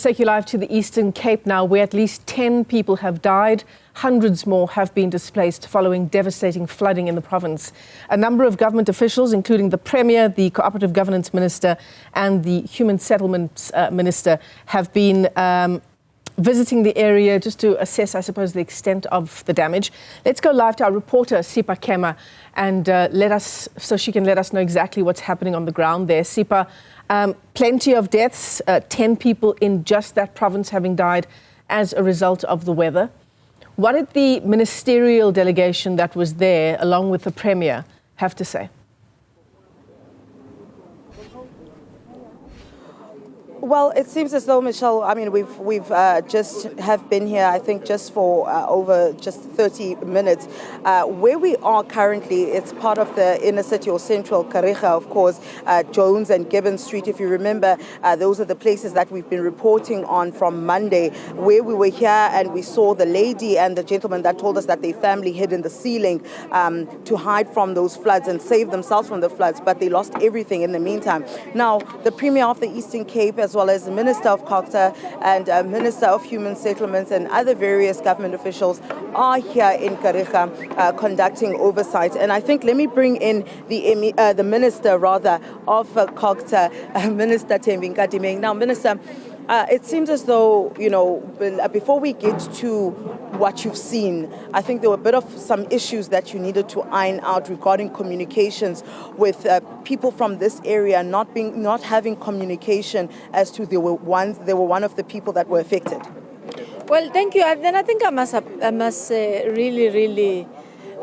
Let's take you live to the Eastern Cape now, where at least 10 people have died. Hundreds more have been displaced following devastating flooding in the province. A number of government officials, including the Premier, the Cooperative Governance Minister and the Human Settlements Minister, have been visiting the area just to assess, I suppose, the extent of the damage. Let's go live to our reporter, Sipha Kema, and so she can let us know exactly what's happening on the ground there. Sipha, plenty of deaths, 10 people in just that province having died as a result of the weather. What did the ministerial delegation that was there, along with the Premier, have to say? Well, it seems as though, Michelle, I mean, we've just have been here, I think, just for over just 30 minutes. Where we are currently, it's part of the inner city or central Kariga, of course, Jones and Gibbon Street. If you remember, those are the places that we've been reporting on from Monday, where we were here and we saw the lady and the gentleman that told us that their family hid in the ceiling to hide from those floods and save themselves from the floods, but they lost everything in the meantime. Now, the Premier of the Eastern Cape, as well as the Minister of CoGTA and Minister of Human Settlements and other various government officials are here in Kariga conducting oversight. And I think let me bring in the Minister, rather, of CoGTA, Minister Thembi Nkadimeng. Now, Minister, it seems as though, you know, before we get to what you've seen, I think there were a bit of some issues that you needed to iron out regarding communications with people from this area not having communication as to they were one of the people that were affected. Well, thank you. Then I think I must really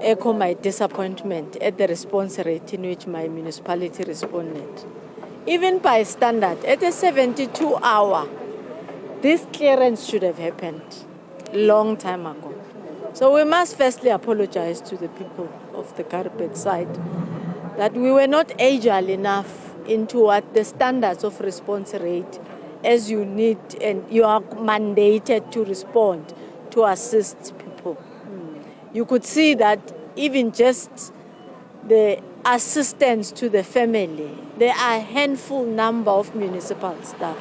echo my disappointment at the response rate in which my municipality responded. Even by standard, at a 72-hour, this clearance should have happened long time ago. So we must firstly apologize to the people of the Karabet side that we were not agile enough into what the standards of response rate as you need and you are mandated to respond to assist people. You could see that even just the assistance to the family, there are a handful number of municipal staff.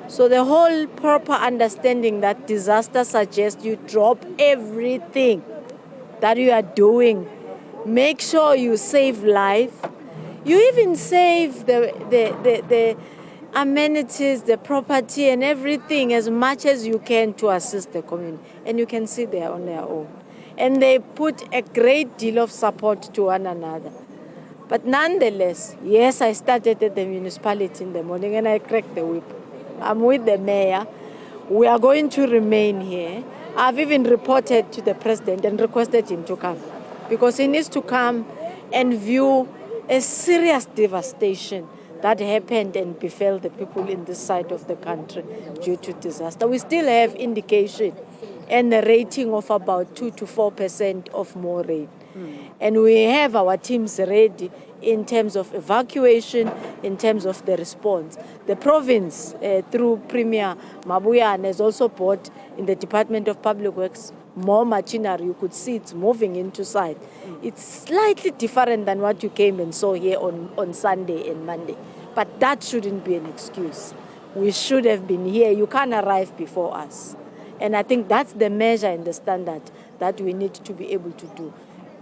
So the whole proper understanding that disaster suggests you drop everything that you are doing. Make sure you save life. You even save the amenities, the property and everything as much as you can to assist the community. And you can see they are on their own. And they put a great deal of support to one another. But nonetheless, yes, I started at the municipality in the morning and I cracked the whip. I'm with the mayor. We are going to remain here. I've even reported to the president and requested him to come because he needs to come and view a serious devastation that happened and befell the people in this side of the country due to disaster. We still have indication and a rating of about 2 to 4% of more rain. And we have our teams ready in terms of evacuation, in terms of the response. The province, through Premier Mabuyane, has also bought in the Department of Public Works more machinery. You could see it's moving into site. It's slightly different than what you came and saw here on Sunday and Monday. But that shouldn't be an excuse. We should have been here. You can't arrive before us. And I think that's the measure and the standard that we need to be able to do.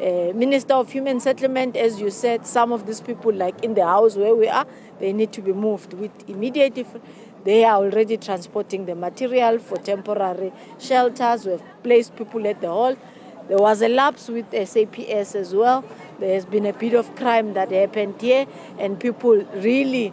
Minister of Human Settlement, as you said, some of these people, like in the house where we are, they need to be moved with immediate effect. They are already transporting the material for temporary shelters. We have placed people at the hall. There was a lapse with SAPS as well. There has been a bit of crime that happened here, and people really,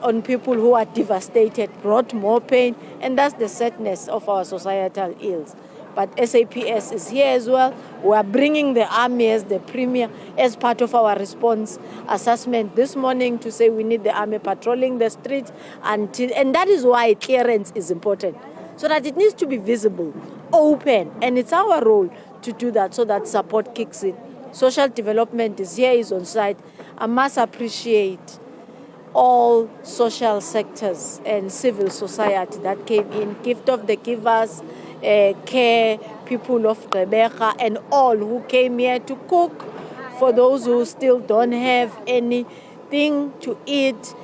on people who are devastated, brought more pain, and that's the sadness of our societal ills. But SAPS is here as well. We are bringing the army as the Premier as part of our response assessment this morning to say we need the army patrolling the streets. And that is why clearance is important, so that it needs to be visible, open. And it's our role to do that so that support kicks in. Social development is here, is on site. I must appreciate all social sectors and civil society that came in, Gift of the Givers, care, people of Rebecca, and all who came here to cook for those who still don't have anything to eat,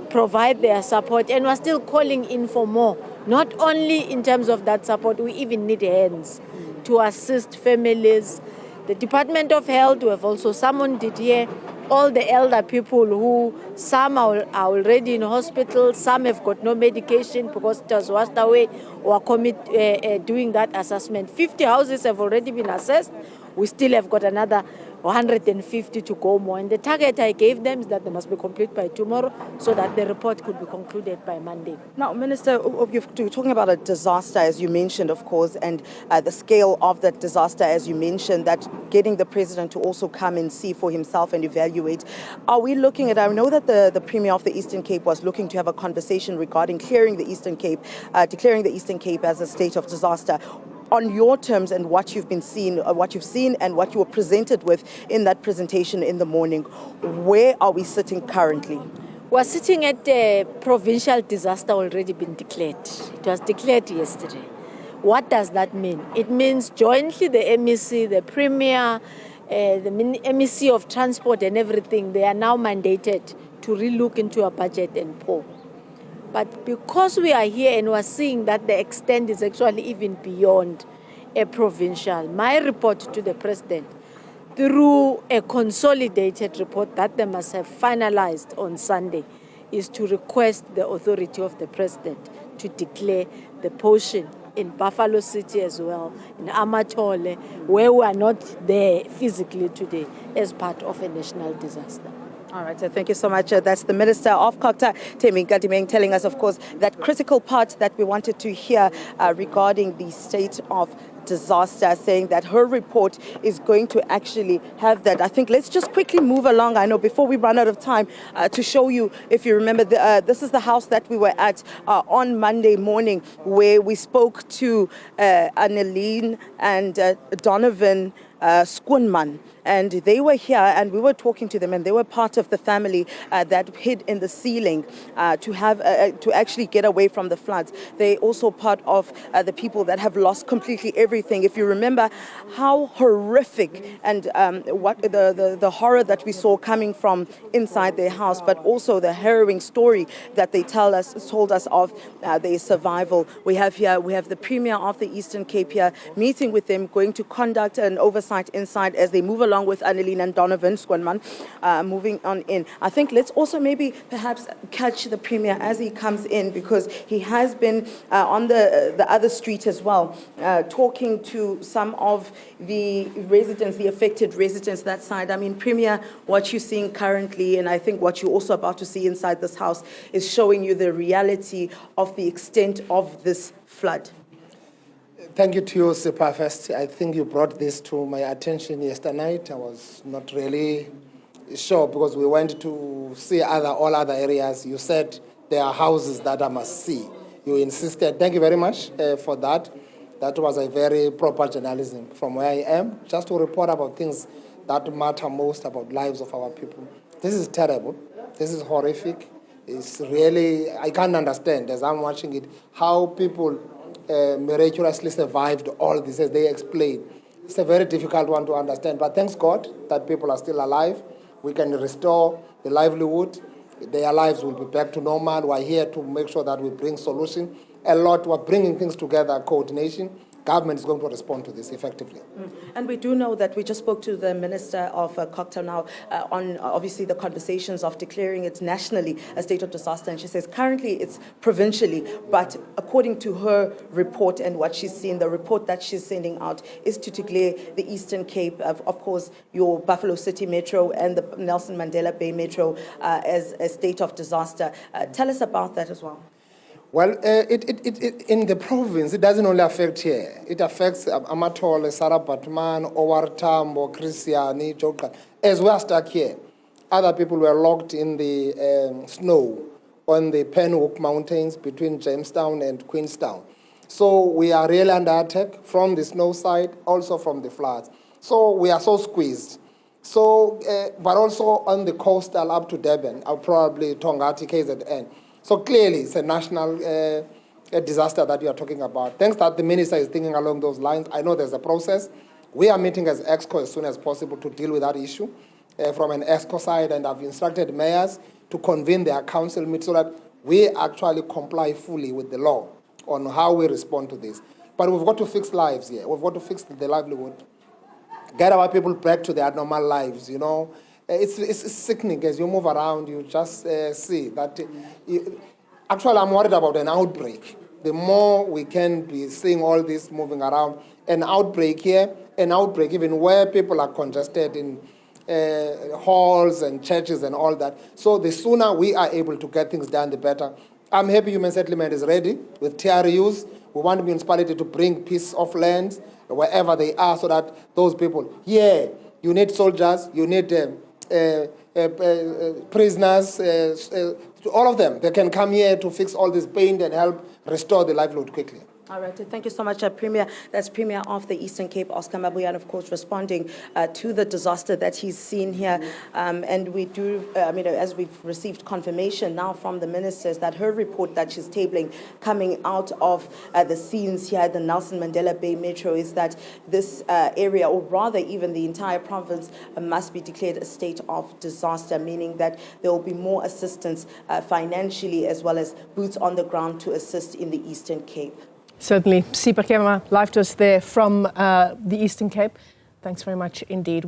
provide their support, and we're still calling in for more. Not only in terms of that support, we even need hands to assist families. The Department of Health, we have also summoned it here, all the elder people who, some are already in hospital, some have got no medication because it was washed away, or doing that assessment. 50 houses have already been assessed. We still have got another 150 to go more. And the target I gave them is that they must be complete by tomorrow so that the report could be concluded by Monday. Now, Minister, you're talking about a disaster, as you mentioned, of course, and the scale of that disaster, as you mentioned, that getting the president to also come and see for himself and evaluate. Are we looking at, I know that the Premier of the Eastern Cape was looking to have a conversation regarding clearing the Eastern Cape, declaring the Eastern Cape as a state of disaster. On your terms and what you've been seeing, what you've seen and what you were presented with in that presentation in the morning, where are we sitting currently? We're sitting at a provincial disaster already been declared. It was declared yesterday. What does that mean? It means jointly the MEC, the Premier, the MEC of Transport and everything, they are now mandated to relook into a budget and pour. But because we are here and we're seeing that the extent is actually even beyond a provincial, my report to the president, through a consolidated report that they must have finalized on Sunday, is to request the authority of the president to declare the portion in Buffalo City as well, in Amatole, where we are not there physically today, as part of a national disaster. All right, so thank you so much. That's the Minister of CoGTA, Thembi Nkadimeng, telling us, of course, that critical part that we wanted to hear regarding the state of disaster, saying that her report is going to actually have that. I think let's just quickly move along. I know before we run out of time to show you, if you remember, this is the house that we were at on Monday morning, where we spoke to Annelien and Donovan Skoonman, and they were here and we were talking to them, and they were part of the family that hid in the ceiling to actually get away from the floods. They also part of the people that have lost completely everything. If you remember how horrific and what the horror that we saw coming from inside their house, but also the harrowing story that they told us of their survival. We have the Premier of the Eastern Cape here, meeting with them, going to conduct an oversight inside as they move along with Annelien and Donovan Skoonman, moving on in. I think let's also maybe perhaps catch the Premier as he comes in, because he has been on the other street as well, talking to some of the residents, the affected residents that side. I mean, Premier, what you're seeing currently, and I think what you're also about to see inside this house, is showing you the reality of the extent of this flood. Thank you to you, Sipha. First, I think you brought this to my attention yesterday night. I was not really sure because we went to see all other areas. You said there are houses that I must see. You insisted. Thank you very much for that. That was a very proper journalism from where I am, just to report about things that matter most about lives of our people. This is terrible. This is horrific. It's really, I can't understand as I'm watching it, how people miraculously survived all this, as they explained. It's a very difficult one to understand, but thanks God that people are still alive. We can restore the livelihood. Their lives will be back to normal. We're here to make sure that we bring solution. We're bringing things together, coordination. Government is going to respond to this effectively. And we do know that we just spoke to the Minister of CoGTA now on obviously the conversations of declaring it nationally a state of disaster. And she says currently it's provincially, but according to her report and what she's seen, the report that she's sending out is to declare the Eastern Cape, of course, your Buffalo City Metro and the Nelson Mandela Bay Metro as a state of disaster. Tell us about that as well. Well, in the province, it doesn't only affect here. It affects Amatole, Sarah Batman, Owartambo, Christiani, Joka. As we are stuck here, other people were locked in the snow on the Penhook Mountains between Jamestown and Queenstown. So we are really under attack from the snow side, also from the floods. So we are so squeezed. So, but also on the coastal up to Durban, probably Tongati, KZN. So clearly, it's a national disaster that we are talking about. Thanks that the minister is thinking along those lines. I know there's a process. We are meeting as EXCO as soon as possible to deal with that issue from an EXCO side, and I've instructed mayors to convene their council meet so that we actually comply fully with the law on how we respond to this. But we've got to fix lives here. We've got to fix the livelihood, get our people back to their normal lives, you know. It's sickening as you move around, you just see that. Actually, I'm worried about an outbreak. The more we can be seeing all this moving around, an outbreak here, an outbreak even where people are congested in halls and churches and all that. So the sooner we are able to get things done, the better. I'm happy Human Settlement is ready with TRUs. We want the municipality to bring piece of land wherever they are so that those people, yeah, you need soldiers, you need prisoners, all of them. They can come here to fix all this pain and help restore the livelihood quickly. All right, thank you so much, Premier. That's Premier of the Eastern Cape, Oscar Mabuyane, of course, responding to the disaster that he's seen here. And we do, as we've received confirmation now from the ministers that her report that she's tabling coming out of the scenes here at the Nelson Mandela Bay Metro is that this area, or rather even the entire province, must be declared a state of disaster, meaning that there will be more assistance financially as well as boots on the ground to assist in the Eastern Cape. Certainly. Sipha Kema, live to us there from the Eastern Cape. Thanks very much indeed.